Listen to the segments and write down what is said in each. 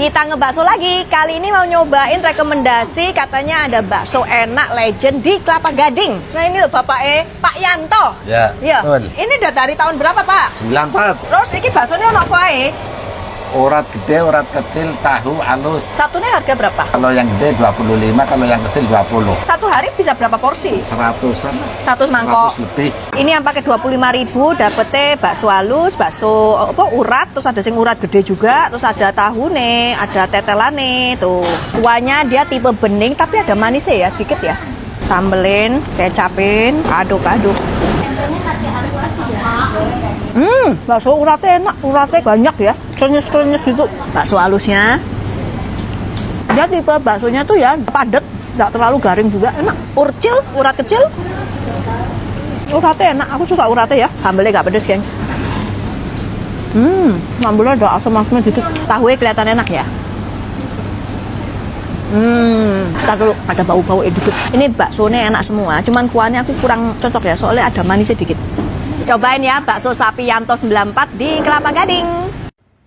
Kita ngebakso lagi. Kali ini mau nyobain rekomendasi, katanya ada bakso enak legend di Kelapa Gading. Nah ini loh Bapak Pak Yanto. Ya, betul. Ini udah dari tahun berapa Pak? 94. Terus ini baksonya ono apa Urat gede, urat kecil, tahu halus. Satunya harga berapa? Kalau yang gede 25, kalau yang kecil 20. Satu hari bisa berapa porsi? 100-an. 100 mangkok. 100 lebih. Ini yang pakai 25.000 dapetnya bakso halus, bakso urat, terus ada sing urat gede juga, terus ada tahune, ada tetelane tuh. Kuahnya dia tipe bening tapi ada manisnya ya, dikit ya. Sambelin, kecapin, aduk-aduk. Bakso uratnya enak, uratnya banyak ya, krenyes-krenyes gitu. Bakso halusnya, dia tipe baksonya tuh ya padat, nggak terlalu garing juga, enak. Urcil, urat kecil, uratnya enak, aku suka uratnya ya. Sambelnya nggak pedes, gengs. Sambelnya ada asam-asamnya dikit. Tahunya kelihatan enak ya. Ntar dulu, ada bau-bau dikit. Ini baksonya enak semua, cuman kuahnya aku kurang cocok ya, soalnya ada manisnya dikit. Cobain ya bakso sapi Yanto 94 di Kelapa Gading.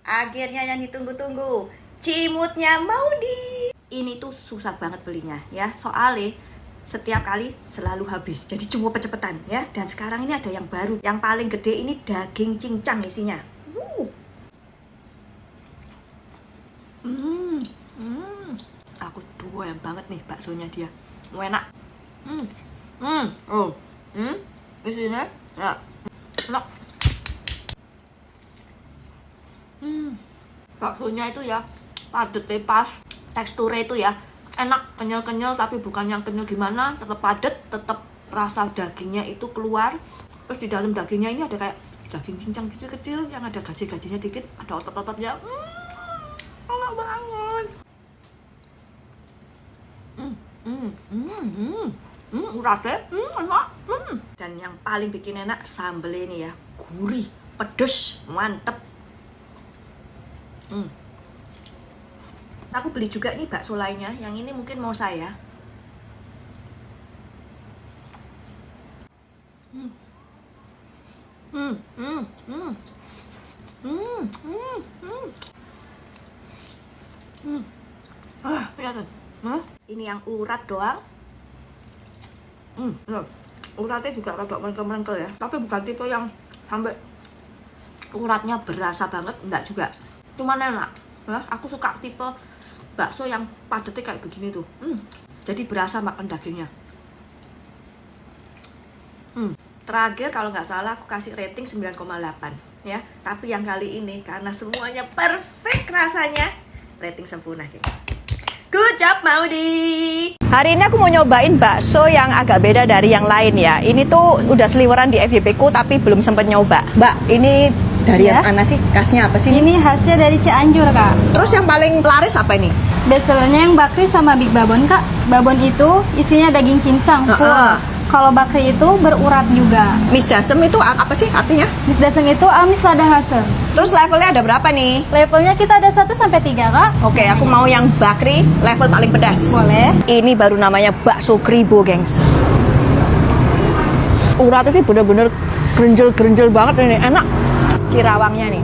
Akhirnya yang ditunggu-tunggu, cimutnya mau di. Ini tuh susah banget belinya ya, soalnya setiap kali selalu habis. Jadi cuma cepet-cepetan ya. Dan sekarang ini ada yang baru, yang paling gede ini daging cincang isinya. Aku doyan banget nih baksonya dia. Mau enak. Isinya ya. Enak. Baksonya itu ya padat pas, teksturnya itu ya enak, kenyal-kenyal tapi bukan yang kenyal gimana, tetap padat, tetap rasa dagingnya itu keluar. Terus di dalam dagingnya ini ada kayak daging cincang kecil-kecil yang ada gaji-gajinya dikit, ada otot-ototnya. Enak banget. Uratnya enak. Dan yang paling bikin enak sambel ini ya, gurih, pedes, mantep. Aku beli juga nih bakso lainnya, yang ini mungkin mau saya. Ini yang urat doang. Uratnya juga rada merengkel-merengkel ya, tapi bukan tipe yang sampai uratnya berasa banget, enggak juga. Cuman enak. Aku suka tipe bakso yang padatnya kayak begini tuh. Jadi berasa makan dagingnya. Terakhir kalau nggak salah aku kasih rating 9,8 ya. Tapi yang kali ini karena semuanya perfect rasanya, rating sempurna guys. Good job Maudi. Hari ini aku mau nyobain bakso yang agak beda dari yang lain ya. Ini tuh udah seliweran di FYP ku tapi belum sempet nyoba. Mbak, ini dari yang mana sih? Khasnya apa sih? Ini khasnya dari Cianjur, Kak. Terus yang paling laris apa ini? Bestsellernya yang bakri sama Big Babon, Kak. Babon itu isinya daging cincang full. Kalau bakri itu berurat juga. Mis dasem itu apa sih artinya? Mis dasem itu amis lada hasem. Terus levelnya ada berapa nih? Levelnya kita ada 1 sampai 3, Kak. Oke, aku mau yang bakri level paling pedas. Boleh. Ini baru namanya bakso kribo, gengs. Uratnya sih bener-bener gerenjel-gerenjel banget ini, enak. Cirawangnya nih.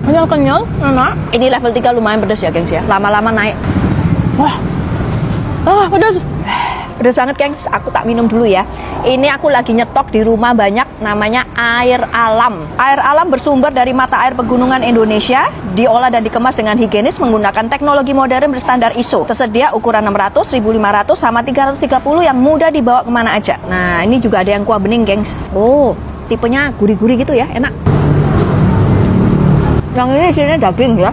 Kenyal-kenyal, enak. Ini level 3 lumayan pedas ya, gengs ya. Lama-lama naik. Wah. Pedas. Pedas banget, gengs. Aku tak minum dulu ya. Ini aku lagi nyetok di rumah banyak, namanya air alam. Air alam bersumber dari mata air pegunungan Indonesia, diolah dan dikemas dengan higienis menggunakan teknologi modern berstandar ISO. Tersedia ukuran 600, 1500 sama 330 yang mudah dibawa kemana aja. Nah, ini juga ada yang kuah bening, gengs. Oh, tipenya gurih-gurih gitu ya, enak. Yang ini isinya daging ya.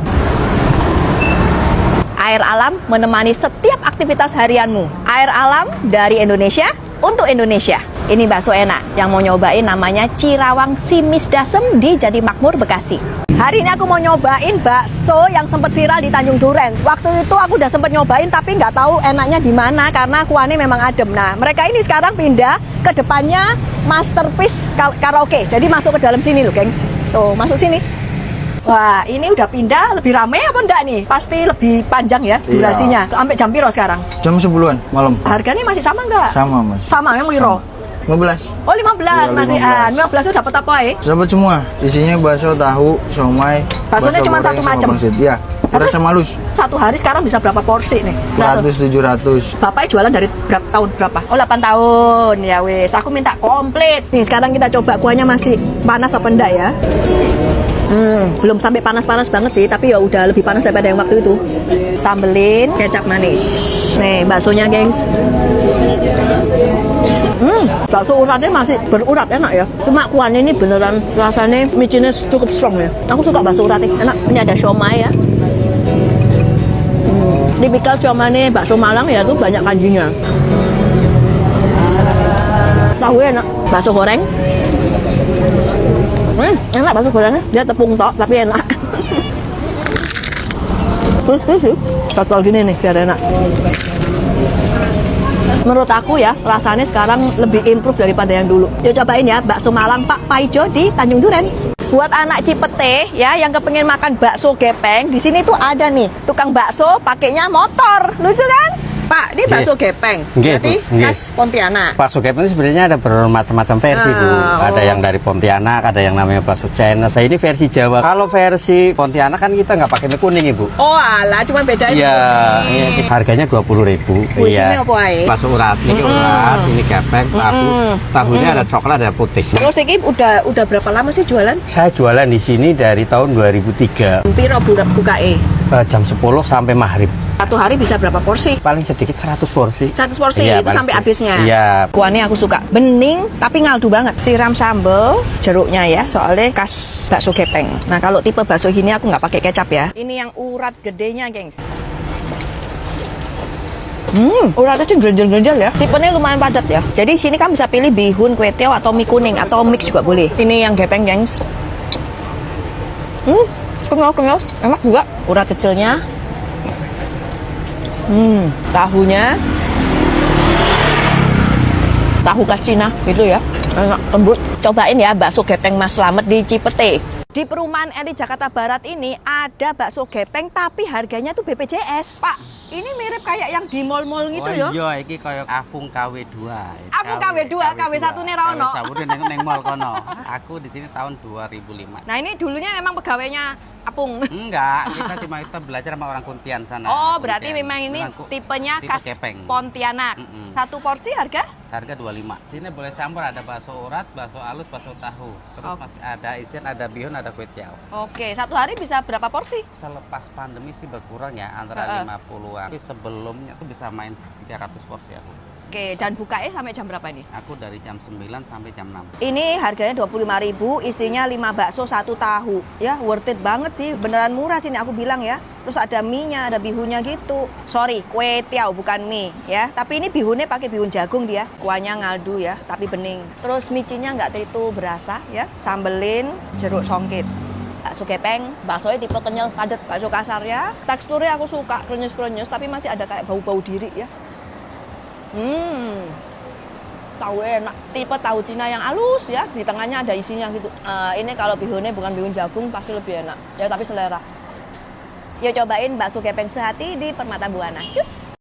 Air alam menemani setiap aktivitas harianmu. Air alam dari Indonesia untuk Indonesia. Ini bakso enak. Yang mau nyobain namanya Cirawang Simis Dasem di Jadi Makmur, Bekasi. Hari ini aku mau nyobain bakso yang sempat viral di Tanjung Duren. Waktu itu aku udah sempat nyobain tapi nggak tahu enaknya di mana karena kuahnya memang adem. Nah, mereka ini sekarang pindah ke depannya Masterpiece Karaoke. Jadi masuk ke dalam sini loh, gengs. Tuh, masuk sini. Wah, ini udah pindah, lebih ramai apa enggak nih? Pasti lebih panjang ya durasinya. Sampai jam piro sekarang? Jam 10-an malam. Harganya masih sama enggak? Sama, Mas. Sama, yang wiro. 15. Oh 15 Iya, masih 15 itu dapat apa ya? Dapat semua. Isinya bakso, tahu, somai. Baksonya bakso cuma goreng satu sama macam? pangsit. Iya. Berat sama halus. Satu hari sekarang bisa berapa porsi nih? 100 700. Bapaknya jualan dari berapa tahun berapa? Oh 8 tahun ya wes. Aku minta komplit. Nih sekarang kita coba kuahnya masih panas apa enggak ya? Belum sampai panas-panas banget sih, tapi ya udah lebih panas daripada yang waktu itu. Sambelin kecap manis. Nih baksonya, gengs. Bakso uratnya masih berurat, enak ya. Cuma kuahnya ini beneran rasanya micinnya cukup strong ya. Aku suka bakso uratnya, enak. Ini ada siomay ya. Tipikal siomay bakso Malang ya tuh banyak kanjinya. Tahu enak. Bakso goreng. Enak bakso gorengnya. Dia tepung tok tapi enak. Terus sih. Cocok gini nih biar enak. Menurut aku ya, rasanya sekarang lebih improve daripada yang dulu. Yuk cobain ya, bakso Malang Pak Paijo di Tanjung Duren. Buat anak Cipete ya yang kepengen makan bakso gepeng, di sini tuh ada nih tukang bakso pakainya motor. Lucu kan? Pak, ini bakso gepeng. Nggih, Berarti Bu. Nggih. khas Pontianak. Bakso gepeng itu sebenarnya ada bermacam-macam versi, Bu. Ada yang dari Pontianak, ada yang namanya bakso Cina. Saya ini versi Jawa. Kalau versi Pontianak kan kita nggak pakai mie kuning, Ibu. Oh alah, cuma bedain Iya, kuning. harganya 20.000. Wih, sini apa ae? Bakso urat, ini urat, ini gepeng, tahu. Tahunya ada coklat, ada putih. Terus ini udah berapa lama sih jualan? Saya jualan di sini dari tahun 2003. Piro bukae? Jam 10 sampai maghrib. Satu hari bisa berapa porsi? Paling sedikit 100 porsi. 100 porsi Iya, itu paling sampai sedikit. habisnya. Iya. Kuahnya aku suka. Bening tapi ngaldu banget. Siram sambel, jeruknya ya, soalnya khas bakso gepeng. Nah, kalau tipe bakso gini aku nggak pakai kecap ya. Ini yang urat gedenya, gengs. Uratnya tuh genjel-genjel ya. Tipenya lumayan padat ya. Jadi sini kan bisa pilih bihun, kue tiaw atau mie kuning atau mix juga boleh. Ini yang gepeng, gengs. Kenyal, enak juga. Urat kecilnya. Tahunya tahu khas Cina gitu ya, enak lembut. Cobain ya bakso gepeng Mas Slamet di Cipete. Di perumahan elit Jakarta Barat ini ada bakso gepeng tapi harganya tuh BPJS. Pak, ini mirip kayak yang di mall-mall gitu ya. Iya, iki koyo Apung KW2. Apung KW2, KW1 nih ra ono. KW1 ning mall kono. Aku di sini tahun 2005. Nah, ini dulunya memang pegawainya Apung. Enggak, kita belajar sama orang Kuntian sana. Oh, berarti Kuntian. memang ini Memang tipenya tipe khas gepeng. Pontianak. Satu porsi harga? Harga 25. Sini boleh campur, ada bakso urat, bakso halus, bakso tahu. Terus masih ada isian, ada bihun, ada kue tiaw. Oke, satu hari bisa berapa porsi? Selepas pandemi sih berkurang ya, antara 50-an. Tapi sebelumnya tuh bisa main 300 porsi aku. Oke, dan bukanya sampai jam berapa ini? Aku dari jam 9 sampai jam 6. Ini harganya 25.000, isinya 5 bakso, 1 tahu. Ya, worth it banget sih. Beneran murah sini aku bilang ya. Terus ada mie-nya, ada bihunnya gitu. Sorry, kue tiaw bukan mie ya. Tapi ini bihunnya pakai bihun jagung dia. Kuahnya ngaldu ya, tapi bening. Terus micinya nggak terlalu berasa ya. Sambelin jeruk songkit. Bakso gepeng, baksonya tipe kenyal padat, bakso kasar ya. Teksturnya aku suka, krenyes-krenyes, tapi masih ada kayak bau-bau diri ya. Tahu enak, tipe tahu Cina yang halus ya, di tengahnya ada isinya gitu. Ini kalau bihunnya bukan bihun jagung pasti lebih enak ya, tapi selera. Yuk cobain bakso gepeng sehati di Permata Buana. Cus.